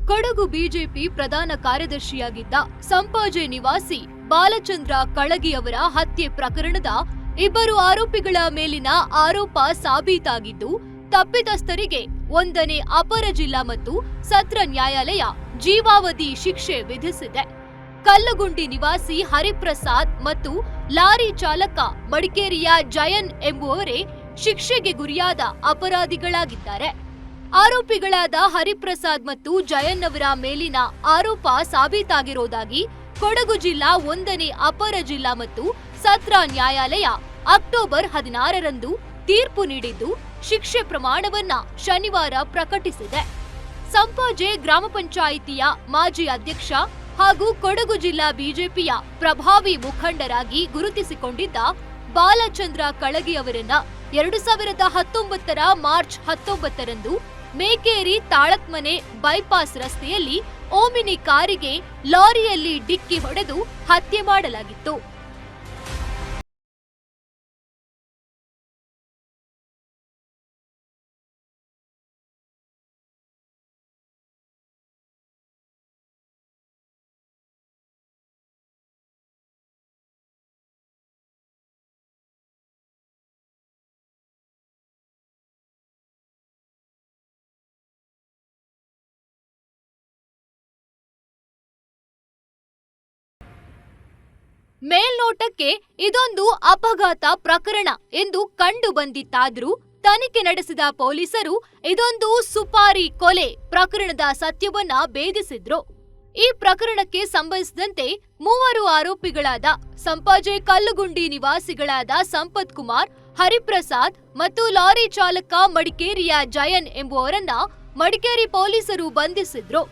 Kodagu BJP ಪ್ರಧಾನ ಕಾರ್ಯದರ್ಶಿಯಾಗಿದ್ದ ಸಂಪಾಜೆ ನಿವಾಸಿ ಬಾಲಚಂದ್ರ ಕಳಗಿಯವರ ಹತ್ಯೆ ಪ್ರಕರಣದ ಇಬ್ಬರು ಆರೋಪಿಗಳ ಮೇಲಿನ ಆರೋಪ ಸಾಬೀತಾಗಿದ್ದು, ತಪ್ಪಿತಸ್ಥರಿಗೆ 1ನೇ ಅಪರ ಜಿಲ್ಲಾ ಮತ್ತು ಸತ್ರ ನ್ಯಾಯಾಲಯ ಜೀವಾವಧಿ ಶಿಕ್ಷೆ ವಿಧಿಸಿದೆ. ಕಲ್ಲುಗುಂಡಿ ನಿವಾಸಿ ಹರಿಪ್ರಸಾದ್ ಮತ್ತು ಲಾರಿ ಚಾಲಕ ಮಡಿಕೇರಿಯ ಜಯನ್ ಎಂಬುವವರೇ ಶಿಕ್ಷೆಗೆ ಗುರಿಯಾದ ಅಪರಾಧಿಗಳಾಗಿದ್ದಾರೆ. ಆರೋಪಿಗಳಾದ ಹರಿಪ್ರಸಾದ್ ಮತ್ತು ಜಯನ್ ಅವರ ಮೇಲಿನ ಆರೋಪ ಸಾಬೀತಾಗಿರುವುದಾಗಿ ಕೊಡಗು ಜಿಲ್ಲಾ 1ನೇ ಅಪರ ಜಿಲ್ಲಾ ಮತ್ತು ಸತ್ರ ನ್ಯಾಯಾಲಯ ಅಕ್ಟೋಬರ್ 16ರಂದು ತೀರ್ಪು ನೀಡಿದ್ದು, ಶಿಕ್ಷೆ ಪ್ರಮಾಣವನ್ನ ಶನಿವಾರ ಪ್ರಕಟಿಸಿದೆ. ಸಂಪಾಜೆ ಗ್ರಾಮ ಪಂಚಾಯಿತಿಯ ಮಾಜಿ ಅಧ್ಯಕ್ಷ ಹಾಗೂ ಕೊಡಗು ಜಿಲ್ಲಾ ಬಿಜೆಪಿಯ ಪ್ರಭಾವಿ ಮುಖಂಡರಾಗಿ ಗುರುತಿಸಿಕೊಂಡಿದ್ದ ಬಾಲಚಂದ್ರ ಕಳಗಿ ಅವರನ್ನ 2019ರ ಮಾರ್ಚ್ 19ರಂದು ಮೇಕೇರಿ ತಾಳತ್ಮನೆ ಬೈಪಾಸ್ ರಸ್ತೆಯಲ್ಲಿ ಓಮಿನಿ ಕಾರಿಗೆ ಲಾರಿಯಲ್ಲಿ ಡಿಕ್ಕಿ ಹೊಡೆದು ಹತ್ಯೆ ಮಾಡಲಾಗಿತ್ತು. ಮೇಲ್ನೋಟಕ್ಕೆ ಇದೊಂದು ಅಪಘಾತ ಪ್ರಕರಣ ಎಂದು ಕಂಡು ಬಂದಿತ್ತಾದರೂ ತನಿಖೆ ನಡೆಸಿದ ಪೊಲೀಸರು ಇದೊಂದು ಸುಪಾರಿ ಕೊಲೆ ಪ್ರಕರಣದ ಸತ್ಯವನ್ನ ಭೇದಿಸಿದ್ರು. ಈ ಪ್ರಕರಣಕ್ಕೆ ಸಂಬಂಧಿಸಿದಂತೆ 3 ಆರೋಪಿಗಳಾದ ಸಂಪಾಜೆ ಕಲ್ಲುಗುಂಡಿ ನಿವಾಸಿಗಳಾದ ಸಂಪತ್ ಕುಮಾರ್, ಹರಿಪ್ರಸಾದ್ ಮತ್ತು ಲಾರಿ ಚಾಲಕ ಮಡಿಕೇರಿಯ ಜಯನ್ ಎಂಬುವರನ್ನ ಮಡಿಕೇರಿ ಪೊಲೀಸರು ಬಂಧಿಸಿದ್ರು.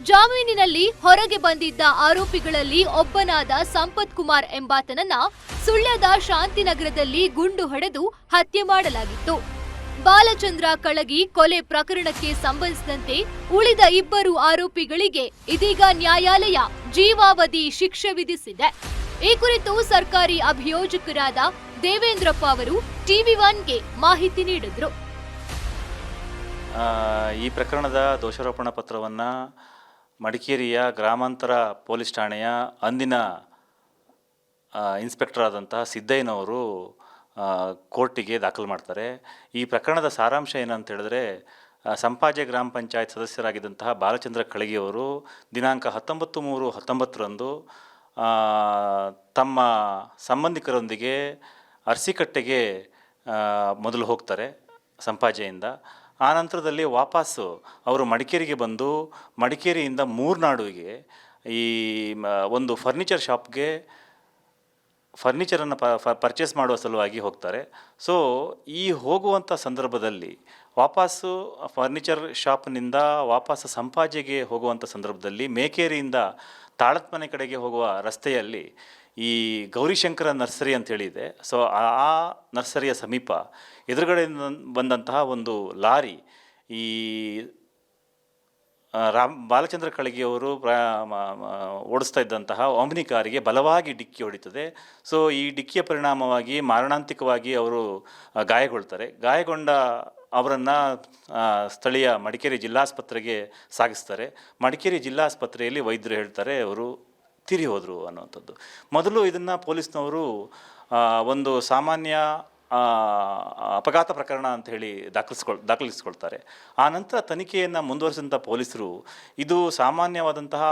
ಜಾಮೀನಿನಲ್ಲಿ ಹೊರಗೆ ಬಂದಿದ್ದ ಆರೋಪಿಗಳಲ್ಲಿ ಒಬ್ಬನಾದ ಸಂಪತ್ ಕುಮಾರ್ ಎಂಬಾತನನ್ನ ಸುಳ್ಯದ ಶಾಂತಿನಗರದಲ್ಲಿ ಗುಂಡು ಹೊಡೆದು ಹತ್ಯೆ ಮಾಡಲಾಗಿತ್ತು. ಬಾಲಚಂದ್ರ ಕಳಗಿ ಕೊಲೆ ಪ್ರಕರಣಕ್ಕೆ ಸಂಬಂಧಿಸಿದಂತೆ ಉಳಿದ 2 ಆರೋಪಿಗಳಿಗೆ ಇದೀಗ ನ್ಯಾಯಾಲಯ ಜೀವಾವಧಿ ಶಿಕ್ಷೆ ವಿಧಿಸಿದೆ. ಈ ಕುರಿತು ಸರ್ಕಾರಿ ಅಭಿಯೋಜಕರಾದ ದೇವೇಂದ್ರಪ್ಪ ಅವರು ಟಿವಿ1ಗೆ ಮಾಹಿತಿ ನೀಡಿದ್ರು. ಈ ಪ್ರಕರಣದ ದೋಷಾರೋಪಣಾ ಪತ್ರವನ್ನು ಮಡಿಕೇರಿಯ ಗ್ರಾಮಾಂತರ ಪೊಲೀಸ್ ಠಾಣೆಯ ಅಂದಿನ ಇನ್ಸ್ಪೆಕ್ಟರ್ ಆದಂತಹ ಸಿದ್ದಯ್ಯನವರು ಕೋರ್ಟಿಗೆ ದಾಖಲು ಮಾಡ್ತಾರೆ. ಈ ಪ್ರಕರಣದ ಸಾರಾಂಶ ಏನಂತ ಹೇಳಿದ್ರೆ, ಸಂಪಾಜೆ ಗ್ರಾಮ ಪಂಚಾಯತ್ ಸದಸ್ಯರಾಗಿದ್ದಂತಹ ಬಾಲಚಂದ್ರ ಕಳಗಿಯವರು ದಿನಾಂಕ 19/3/19ರಂದು ತಮ್ಮ ಸಂಬಂಧಿಕರೊಂದಿಗೆ ಅರಸಿಕಟ್ಟೆಗೆ ಮೊದಲು ಹೋಗ್ತಾರೆ ಸಂಪಾಜೆಯಿಂದ. ಆ ನಂತರದಲ್ಲಿ ವಾಪಸ್ಸು ಅವರು ಮಡಿಕೇರಿಗೆ ಬಂದು ಮಡಿಕೇರಿಯಿಂದ ಮೂರ್ನಾಡುವಿಗೆ ಈ ಒಂದು ಫರ್ನಿಚರ್ ಶಾಪ್ಗೆ ಫರ್ನಿಚರನ್ನು ಪರ್ಚೇಸ್ ಮಾಡುವ ಸಲುವಾಗಿ ಹೋಗ್ತಾರೆ. ಸೊ ಈ ಹೋಗುವಂಥ ಸಂದರ್ಭದಲ್ಲಿ ವಾಪಸ್ಸು ಫರ್ನಿಚರ್ ಶಾಪ್ನಿಂದ ವಾಪಸ್ಸು ಸಂಪಾಜೆಗೆ ಹೋಗುವಂಥ ಸಂದರ್ಭದಲ್ಲಿ ಮೇಕೇರಿಯಿಂದ ತಾಳತ್ಮನೆ ಕಡೆಗೆ ಹೋಗುವ ರಸ್ತೆಯಲ್ಲಿ ಈ ಗೌರಿಶಂಕರ ನರ್ಸರಿ ಅಂತೇಳಿದೆ. ಸೊ ಆ ನರ್ಸರಿಯ ಸಮೀಪ ಎದುರುಗಡೆಯಿಂದ ಬಂದಂತಹ ಒಂದು ಲಾರಿ ಈ ಬಾಲಚಂದ್ರ ಕಳಗಿಯವರು ಓಡಿಸ್ತಾ ಇದ್ದಂತಹ ಓಮ್ನಿ ಕಾರಿಗೆ ಬಲವಾಗಿ ಡಿಕ್ಕಿ ಹೊಡಿತದೆ. ಸೊ ಈ ಡಿಕ್ಕಿಯ ಪರಿಣಾಮವಾಗಿ ಮಾರಣಾಂತಿಕವಾಗಿ ಅವರು ಗಾಯಗೊಳ್ತಾರೆ. ಗಾಯಗೊಂಡ ಅವರನ್ನು ಸ್ಥಳೀಯ ಮಡಿಕೇರಿ ಜಿಲ್ಲಾಸ್ಪತ್ರೆಗೆ ಸಾಗಿಸ್ತಾರೆ. ಮಡಿಕೇರಿ ಜಿಲ್ಲಾಸ್ಪತ್ರೆಯಲ್ಲಿ ವೈದ್ಯರು ಹೇಳ್ತಾರೆ ಅವರು ತೀರಿ ಹೋದರು ಅನ್ನುವಂಥದ್ದು. ಮೊದಲು ಇದನ್ನು ಪೊಲೀಸ್ನವರು ಒಂದು ಸಾಮಾನ್ಯ ಅಪಘಾತ ಪ್ರಕರಣ ಅಂತ ಹೇಳಿ ದಾಖಲಿಸ್ಕೊಳ್ತಾರೆ. ಆ ನಂತರ ತನಿಖೆಯನ್ನು ಮುಂದುವರಿಸಿದಂಥ ಪೊಲೀಸರು ಇದು ಸಾಮಾನ್ಯವಾದಂತಹ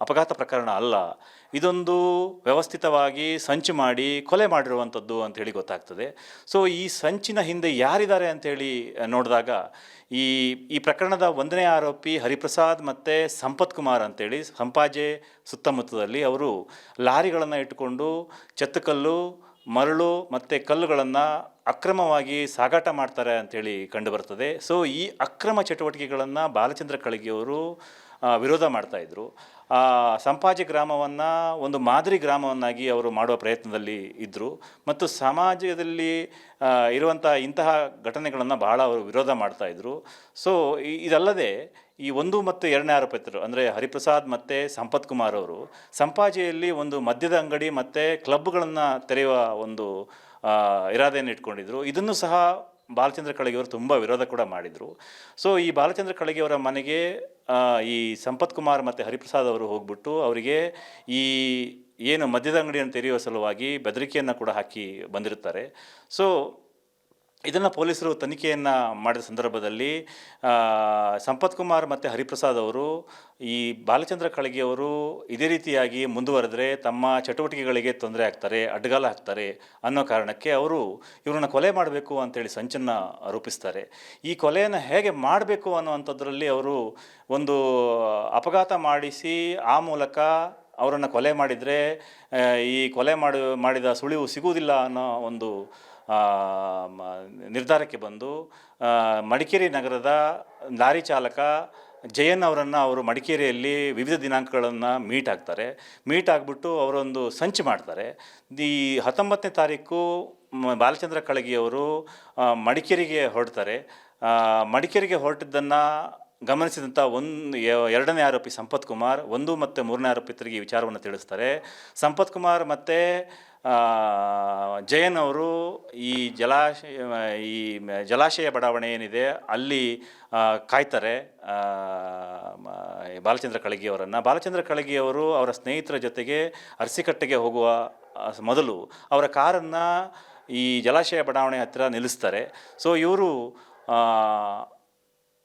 ಅಪಘಾತ ಪ್ರಕರಣ ಅಲ್ಲ, ಇದೊಂದು ವ್ಯವಸ್ಥಿತವಾಗಿ ಸಂಚು ಮಾಡಿ ಕೊಲೆ ಮಾಡಿರುವಂಥದ್ದು ಅಂಥೇಳಿ ಗೊತ್ತಾಗ್ತದೆ. ಸೊ ಈ ಸಂಚಿನ ಹಿಂದೆ ಯಾರಿದ್ದಾರೆ ಅಂಥೇಳಿ ನೋಡಿದಾಗ ಈ ಪ್ರಕರಣದ 1ನೇ ಆರೋಪಿ ಹರಿಪ್ರಸಾದ್ ಮತ್ತು ಸಂಪತ್ ಕುಮಾರ್ ಅಂತೇಳಿ ಸಂಪಾಜೆ ಸುತ್ತಮುತ್ತದಲ್ಲಿ ಅವರು ಲಾರಿಗಳನ್ನು ಇಟ್ಟುಕೊಂಡು ಚೆತ್ತಕಲ್ಲು, ಮರಳು ಮತ್ತು ಕಲ್ಲುಗಳನ್ನು ಅಕ್ರಮವಾಗಿ ಸಾಗಾಟ ಮಾಡ್ತಾರೆ ಅಂಥೇಳಿ ಕಂಡುಬರ್ತದೆ. ಸೊ ಈ ಅಕ್ರಮ ಚಟುವಟಿಕೆಗಳನ್ನು ಬಾಲಚಂದ್ರ ಕಳಗಿಯವರು ವಿರೋಧ ಮಾಡ್ತಾಯಿದ್ರು. ಸಂಪಾಜೆ ಗ್ರಾಮವನ್ನು ಒಂದು ಮಾದರಿ ಗ್ರಾಮವನ್ನಾಗಿ ಅವರು ಮಾಡುವ ಪ್ರಯತ್ನದಲ್ಲಿ ಇದ್ದರು ಮತ್ತು ಸಮಾಜದಲ್ಲಿ ಇರುವಂಥ ಇಂತಹ ಘಟನೆಗಳನ್ನು ಬಹಳ ಅವರು ವಿರೋಧ ಮಾಡ್ತಾಯಿದ್ರು. ಸೊ ಇದಲ್ಲದೆ ಈ 1 ಮತ್ತು 2ನೇ ಆರೋಪಿತರು ಅಂದರೆ ಹರಿಪ್ರಸಾದ್ ಮತ್ತು ಸಂಪತ್ ಕುಮಾರ್ ಅವರು ಸಂಪಾಜೆಯಲ್ಲಿ ಒಂದು ಮದ್ಯದ ಅಂಗಡಿ ಮತ್ತು ಕ್ಲಬ್ಗಳನ್ನು ತೆರೆಯುವ ಒಂದು ಇರಾದೆಯನ್ನು ಇಟ್ಕೊಂಡಿದ್ರು. ಇದನ್ನು ಸಹ ಬಾಲಚಂದ್ರ ಕಳಗಿಯವರು ತುಂಬ ವಿರೋಧ ಕೂಡ ಮಾಡಿದರು. ಸೊ ಈ ಬಾಲಚಂದ್ರ ಕಳಗಿಯವರ ಮನೆಗೆ ಈ ಸಂಪತ್ ಕುಮಾರ್ ಮತ್ತು ಹರಿಪ್ರಸಾದ್ ಅವರು ಹೋಗ್ಬಿಟ್ಟು ಅವರಿಗೆ ಈ ಏನು ಮದ್ಯದ ಅಂಗಡಿಯನ್ನು ತೆರೆಯುವ ಸಲುವಾಗಿ ಬೆದರಿಕೆಯನ್ನು ಕೂಡ ಹಾಕಿ ಬಂದಿರುತ್ತಾರೆ. ಸೊ ಇದನ್ನು ಪೊಲೀಸರು ತನಿಖೆಯನ್ನು ಮಾಡಿದ ಸಂದರ್ಭದಲ್ಲಿ ಸಂಪತ್ ಕುಮಾರ್ ಮತ್ತು ಹರಿಪ್ರಸಾದ್ ಅವರು ಈ ಬಾಲಚಂದ್ರ ಕಳಗಿಯವರು ಇದೇ ರೀತಿಯಾಗಿ ಮುಂದುವರೆದರೆ ತಮ್ಮ ಚಟುವಟಿಕೆಗಳಿಗೆ ತೊಂದರೆ ಆಗ್ತಾರೆ, ಅಡ್ಡಗಾಲ ಹಾಕ್ತಾರೆ ಅನ್ನೋ ಕಾರಣಕ್ಕೆ ಅವರು ಇವ್ರನ್ನ ಕೊಲೆ ಮಾಡಬೇಕು ಅಂತೇಳಿ ಸಂಚನ್ನು ರೂಪಿಸ್ತಾರೆ. ಈ ಕೊಲೆಯನ್ನು ಹೇಗೆ ಮಾಡಬೇಕು ಅನ್ನುವಂಥದ್ರಲ್ಲಿ ಅವರು ಒಂದು ಅಪಘಾತ ಮಾಡಿಸಿ ಆ ಮೂಲಕ ಅವರನ್ನು ಕೊಲೆ ಮಾಡಿದರೆ ಈ ಕೊಲೆ ಮಾಡಿದ ಸುಳಿವು ಸಿಗುವುದಿಲ್ಲ ಅನ್ನೋ ಒಂದು ನಿರ್ಧಾರಕ್ಕೆ ಬಂದು ಮಡಿಕೇರಿ ನಗರದ ಲಾರಿ ಚಾಲಕ ಜಯನ್ ಅವರನ್ನು ಅವರು ಮಡಿಕೇರಿಯಲ್ಲಿ ವಿವಿಧ ದಿನಾಂಕಗಳನ್ನು ಮೀಟ್ ಆಗ್ತಾರೆ. ಮೀಟ್ ಆಗಿಬಿಟ್ಟು ಅವರೊಂದು ಸಂಚು ಮಾಡ್ತಾರೆ. ಈ 19ನೇ ತಾರೀಕು ಬಾಲಚಂದ್ರ ಕಳಗಿಯವರು ಮಡಿಕೇರಿಗೆ ಹೊರಡ್ತಾರೆ. ಮಡಿಕೇರಿಗೆ ಹೊರಟಿದ್ದನ್ನು ಗಮನಿಸಿದಂಥ ಎರಡನೇ ಆರೋಪಿ ಸಂಪತ್ ಕುಮಾರ್ 1 ಮತ್ತು 3ನೇ ಆರೋಪಿತರಿಗೆ ಈ ವಿಚಾರವನ್ನು ತಿಳಿಸ್ತಾರೆ. ಸಂಪತ್ ಕುಮಾರ್ ಮತ್ತು ಜಯನ್ ಅವರು ಈ ಜಲಾಶಯ ಬಡಾವಣೆ ಏನಿದೆ ಅಲ್ಲಿ ಕಾಯ್ತಾರೆ ಬಾಲಚಂದ್ರ ಕಳಗಿಯವರನ್ನು. ಬಾಲಚಂದ್ರ ಕಳಗಿಯವರು ಅವರ ಸ್ನೇಹಿತರ ಜೊತೆಗೆ ಅರಸಿಕಟ್ಟೆಗೆ ಹೋಗುವ ಮೊದಲು ಅವರ ಕಾರನ್ನು ಈ ಜಲಾಶಯ ಬಡಾವಣೆ ಹತ್ತಿರ ನಿಲ್ಲಿಸ್ತಾರೆ. ಸೊ ಇವರು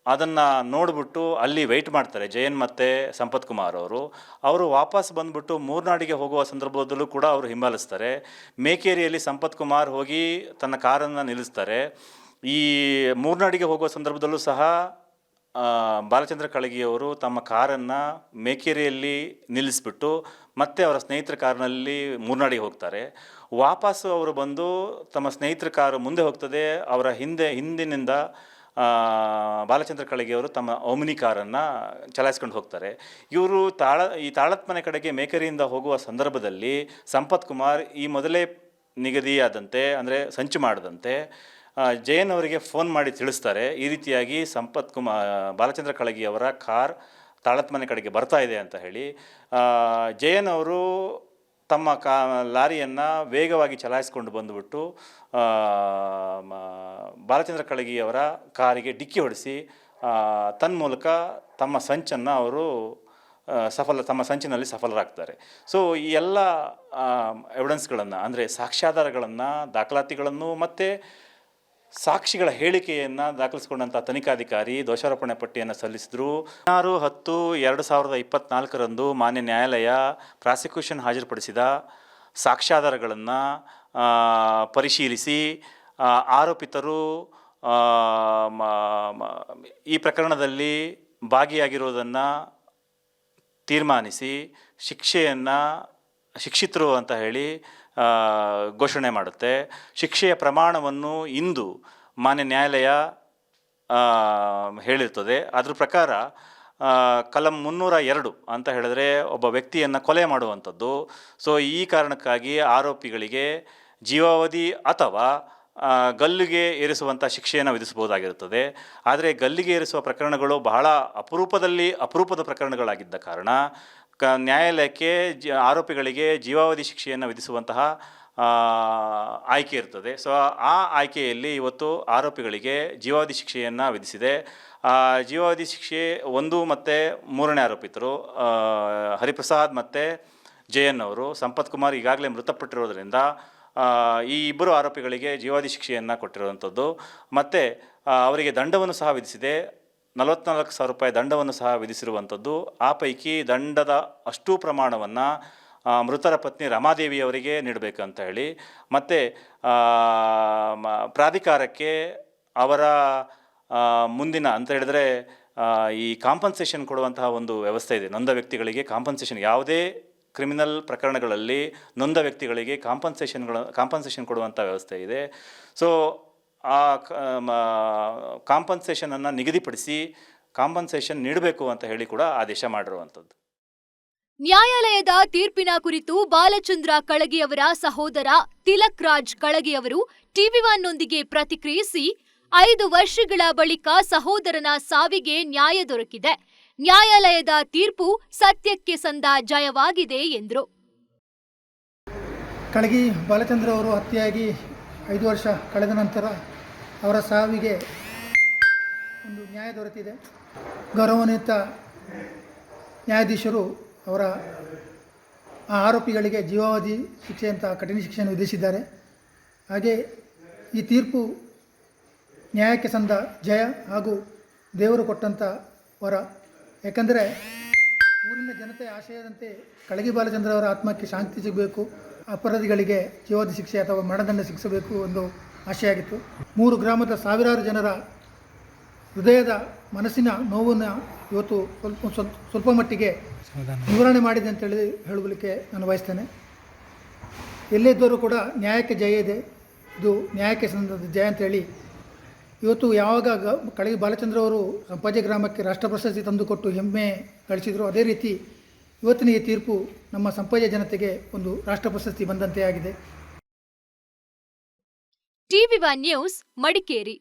ಅದನ್ನು ನೋಡಿಬಿಟ್ಟು ಅಲ್ಲಿ ವೆಯ್ಟ್ ಮಾಡ್ತಾರೆ ಜಯನ್ ಮತ್ತು ಸಂಪತ್ ಕುಮಾರ್ ಅವರು ವಾಪಸ್ ಬಂದುಬಿಟ್ಟು ಮೂರ್ನಾಡಿಗೆ ಹೋಗುವ ಸಂದರ್ಭದಲ್ಲೂ ಕೂಡ ಅವರು ಹಿಂಬಾಲಿಸ್ತಾರೆ. ಮೇಕೇರಿಯಲ್ಲಿ ಸಂಪತ್ ಕುಮಾರ್ ಹೋಗಿ ತನ್ನ ಕಾರನ್ನು ನಿಲ್ಲಿಸ್ತಾರೆ. ಈ ಮೂರ್ನಾಡಿಗೆ ಹೋಗುವ ಸಂದರ್ಭದಲ್ಲೂ ಸಹ ಬಾಲಚಂದ್ರ ಕಳಗಿಯವರು ತಮ್ಮ ಕಾರನ್ನು ಮೇಕೇರಿಯಲ್ಲಿ ನಿಲ್ಲಿಸ್ಬಿಟ್ಟು ಮತ್ತೆ ಅವರ ಸ್ನೇಹಿತರ ಕಾರಿನಲ್ಲಿ ಮೂರ್ನಾಡಿಗೆ ಹೋಗ್ತಾರೆ. ವಾಪಸ್ಸು ಅವರು ಬಂದು ತಮ್ಮ ಸ್ನೇಹಿತರ ಕಾರು ಮುಂದೆ ಹೋಗ್ತದೆ. ಅವರ ಹಿಂದಿನಿಂದ ಬಾಲಚಂದ್ರ ಕಳಗಿಯವರು ತಮ್ಮ ಓಮಿನಿ ಕಾರನ್ನು ಚಲಾಯಿಸ್ಕೊಂಡು ಹೋಗ್ತಾರೆ. ಇವರು ಈ ತಾಳತ್ಮನೆ ಕಡೆಗೆ ಮೇಕರಿಯಿಂದ ಹೋಗುವ ಸಂದರ್ಭದಲ್ಲಿ ಸಂಪತ್ ಕುಮಾರ್ ಈ ಮೊದಲೇ ನಿಗದಿಯಾದಂತೆ ಅಂದರೆ ಸಂಚು ಮಾಡದಂತೆ ಜಯನ್ ಅವರಿಗೆ ಫೋನ್ ಮಾಡಿ ತಿಳಿಸ್ತಾರೆ. ಈ ರೀತಿಯಾಗಿ ಬಾಲಚಂದ್ರ ಕಳಗಿಯವರ ಕಾರ್ ತಾಳತ್ಮನೆ ಕಡೆಗೆ ಬರ್ತಾ ಇದೆ ಅಂತ ಹೇಳಿ. ಜಯನ್ ಅವರು ತಮ್ಮ ಲಾರಿಯನ್ನು ವೇಗವಾಗಿ ಚಲಾಯಿಸ್ಕೊಂಡು ಬಂದುಬಿಟ್ಟು ಬಾಲಚಂದ್ರ ಕಳಗಿಯವರ ಕಾರಿಗೆ ಡಿಕ್ಕಿ ಹೊಡೆಸಿ ತನ್ಮೂಲಕ ತಮ್ಮ ಸಂಚನ್ನು ಅವರು ತಮ್ಮ ಸಂಚಿನಲ್ಲಿ ಸಫಲರಾಗ್ತಾರೆ. ಸೊ ಈ ಎಲ್ಲ ಎವಿಡೆನ್ಸ್ಗಳನ್ನು ಅಂದರೆ ಸಾಕ್ಷ್ಯಾಧಾರಗಳನ್ನು, ದಾಖಲಾತಿಗಳನ್ನು ಮತ್ತು ಸಾಕ್ಷಿಗಳ ಹೇಳಿಕೆಯನ್ನು ದಾಖಲಿಸಿಕೊಂಡಂಥ ತನಿಖಾಧಿಕಾರಿ ದೋಷಾರೋಪಣೆ ಪಟ್ಟಿಯನ್ನು ಸಲ್ಲಿಸಿದರು. 16/10/2024 ಮಾನ್ಯ ನ್ಯಾಯಾಲಯ ಪ್ರಾಸಿಕ್ಯೂಷನ್ ಹಾಜರುಪಡಿಸಿದ ಸಾಕ್ಷ್ಯಾಧಾರಗಳನ್ನು ಪರಿಶೀಲಿಸಿ ಆರೋಪಿತರು ಈ ಪ್ರಕರಣದಲ್ಲಿ ಭಾಗಿಯಾಗಿರುವುದನ್ನು ತೀರ್ಮಾನಿಸಿ ಶಿಕ್ಷಿತರು ಅಂತ ಹೇಳಿ ಘೋಷಣೆ ಮಾಡುತ್ತೆ. ಶಿಕ್ಷೆಯ ಪ್ರಮಾಣವನ್ನು ಇಂದು ಮಾನ್ಯ ನ್ಯಾಯಾಲಯ ಹೇಳಿರ್ತದೆ. ಅದ್ರ ಪ್ರಕಾರ ಕಲಂ 302 ಅಂತ ಹೇಳಿದ್ರೆ ಒಬ್ಬ ವ್ಯಕ್ತಿಯನ್ನು ಕೊಲೆ ಮಾಡುವಂಥದ್ದು. ಸೊ ಈ ಕಾರಣಕ್ಕಾಗಿ ಆರೋಪಿಗಳಿಗೆ ಜೀವಾವಧಿ ಅಥವಾ ಗಲ್ಲಿಗೆ ಏರಿಸುವಂಥ ಶಿಕ್ಷೆಯನ್ನು ವಿಧಿಸಬಹುದಾಗಿರುತ್ತದೆ. ಆದರೆ ಗಲ್ಲಿಗೆ ಏರಿಸುವ ಪ್ರಕರಣಗಳು ಬಹಳ ಅಪರೂಪದ ಪ್ರಕರಣಗಳಾಗಿದ್ದ ಕಾರಣ ನ್ಯಾಯಾಲಯಕ್ಕೆ ಆರೋಪಿಗಳಿಗೆ ಜೀವಾವಧಿ ಶಿಕ್ಷೆಯನ್ನು ವಿಧಿಸುವಂತಹ ಆಯ್ಕೆ ಇರ್ತದೆ. ಸೊ ಆ ಆಯ್ಕೆಯಲ್ಲಿ ಇವತ್ತು ಆರೋಪಿಗಳಿಗೆ ಜೀವಾವಧಿ ಶಿಕ್ಷೆಯನ್ನು ವಿಧಿಸಿದೆ. ಜೀವಾವಧಿ ಶಿಕ್ಷೆ 1 ಮತ್ತು 3ನೇ ಆರೋಪಿತರು ಹರಿಪ್ರಸಾದ್ ಮತ್ತು ಜಯನ್ ಅವರು. ಸಂಪತ್ ಕುಮಾರ್ ಈಗಾಗಲೇ ಮೃತಪಟ್ಟಿರೋದ್ರಿಂದ ಈ ಇಬ್ಬರು ಆರೋಪಿಗಳಿಗೆ ಜೀವಾವಧಿ ಶಿಕ್ಷೆಯನ್ನು ಕೊಟ್ಟಿರುವಂಥದ್ದು. ಮತ್ತು ಅವರಿಗೆ ದಂಡವನ್ನು ಸಹ ವಿಧಿಸಿದೆ. 44,000 ರೂಪಾಯಿ ದಂಡವನ್ನು ಸಹ ವಿಧಿಸಿರುವಂಥದ್ದು. ಆ ಪೈಕಿ ದಂಡದ ಅಷ್ಟೂ ಪ್ರಮಾಣವನ್ನು ಮೃತರ ಪತ್ನಿ ರಮಾದೇವಿಯವರಿಗೆ ನೀಡಬೇಕಂತ ಹೇಳಿ ಮತ್ತು ಪ್ರಾಧಿಕಾರಕ್ಕೆ ಅವರ ಮುಂದಿನ ಅಂತ ಹೇಳಿದ್ರೆ ಈ ಕಾಂಪನ್ಸೇಷನ್ ಕೊಡುವಂತಹ ಒಂದು ವ್ಯವಸ್ಥೆ ಇದೆ. ನೊಂದ ವ್ಯಕ್ತಿಗಳಿಗೆ ಕಾಂಪನ್ಸೇಷನ್, ಯಾವುದೇ ಕ್ರಿಮಿನಲ್ ಪ್ರಕರಣಗಳಲ್ಲಿ ನೊಂದ ವ್ಯಕ್ತಿಗಳಿಗೆ ಕಾಂಪನ್ಸೇಷನ್ ಕೊಡುವಂಥ ವ್ಯವಸ್ಥೆ ಇದೆ. ಸೊ ಆ ಕಾಂಪನ್ಸೇಷನನ್ನು ನಿಗದಿಪಡಿಸಿ ಕಾಂಪನ್ಸೇಷನ್ ನೀಡಬೇಕು ಅಂತ ಹೇಳಿ ಕೂಡ ಆದೇಶ ಮಾಡಿರುವಂಥದ್ದು. ನ್ಯಾಯಾಲಯದ ತೀರ್ಪಿನ ಕುರಿತು ಬಾಲಚಂದ್ರ ಕಳಗಿಯವರ ಸಹೋದರ ತಿಲಕ್ ರಾಜ್ ಕಳಗಿಯವರು ಟಿವಿ1ನೊಂದಿಗೆ ಪ್ರತಿಕ್ರಿಯಿಸಿ, 5 ವರ್ಷಗಳ ಬಳಿಕ ಸಹೋದರನ ಸಾವಿಗೆ ನ್ಯಾಯ ದೊರಕಿದೆ. ನ್ಯಾಯಾಲಯದ ತೀರ್ಪು ಸತ್ಯಕ್ಕೆ ಸಂದ ಜಯವಾಗಿದೆ ಎಂದರು. ಕಳಗಿ ಬಾಲಚಂದ್ರ ಅವರು ಹತ್ಯೆಯಾಗಿ 5 ವರ್ಷ ಕಳೆದ ನಂತರ ಅವರ ಸಾವಿಗೆ ಒಂದು ನ್ಯಾಯ ದೊರೆತಿದೆ. ಗೌರವಾನ್ವಿತ ನ್ಯಾಯಾಧೀಶರು ಅವರ ಆ ಆರೋಪಿಗಳಿಗೆ ಜೀವಾವಧಿ ಶಿಕ್ಷೆಯಂಥ ಕಠಿಣ ಶಿಕ್ಷೆಯನ್ನು ವಿಧಿಸಿದ್ದಾರೆ. ಹಾಗೆ ಈ ತೀರ್ಪು ನ್ಯಾಯಕ್ಕೆ ಸಂದ ಜಯ ಹಾಗೂ ದೇವರು ಕೊಟ್ಟಂಥ ವರ. ಯಾಕಂದರೆ ಊರಿನ ಜನತೆಯ ಆಶಯದಂತೆ ಕಳಗಿ ಬಾಲಚಂದ್ರ ಅವರ ಆತ್ಮಕ್ಕೆ ಶಾಂತಿ ಸಿಗಬೇಕು, ಅಪರಾಧಿಗಳಿಗೆ ಜೀವಾವಧಿ ಶಿಕ್ಷೆ ಅಥವಾ ಮರಣದಂಡ ಶಿಕ್ಷಿಸಬೇಕು ಒಂದು ಆಶೆಯಾಗಿತ್ತು. 3 ಗ್ರಾಮದ ಸಾವಿರಾರು ಜನರ ಹೃದಯದ ಮನಸ್ಸಿನ ನೋವನ್ನು ಇವತ್ತು ಸ್ವಲ್ಪ ಮಟ್ಟಿಗೆ ನಿವಾರಣೆ ಮಾಡಿದೆ ಅಂತೇಳಿ ಹೇಳಲಿಕ್ಕೆ ನಾನು ಬಯಸ್ತೇನೆ. ಎಲ್ಲೇ ಇದ್ದರೂ ಕೂಡ ನ್ಯಾಯಕ್ಕೆ ಜಯ ಇದೆ, ಇದು ನ್ಯಾಯಕ್ಕೆ ಸಂದ ಜಯ ಅಂತೇಳಿ ಇವತ್ತು ಯಾವಾಗ ಕಳಗಿ ಬಾಲಚಂದ್ರ ಅವರು ಸಂಪಾಜೆ ಗ್ರಾಮಕ್ಕೆ ರಾಷ್ಟ್ರ ಪ್ರಶಸ್ತಿ ತಂದುಕೊಟ್ಟು ಹೆಮ್ಮೆ ಗಳಿಸಿದರು, ಅದೇ ರೀತಿ ಇವತ್ತಿನ ಈ ತೀರ್ಪು ನಮ್ಮ ಸಂಪಾಜೆ ಜನತೆಗೆ ಒಂದು ರಾಷ್ಟ್ರ ಪ್ರಶಸ್ತಿ ಬಂದಂತೆ ಆಗಿದೆ. ಟಿವಿ1 ನ್ಯೂಸ್ ಮಡಿಕೇರಿ.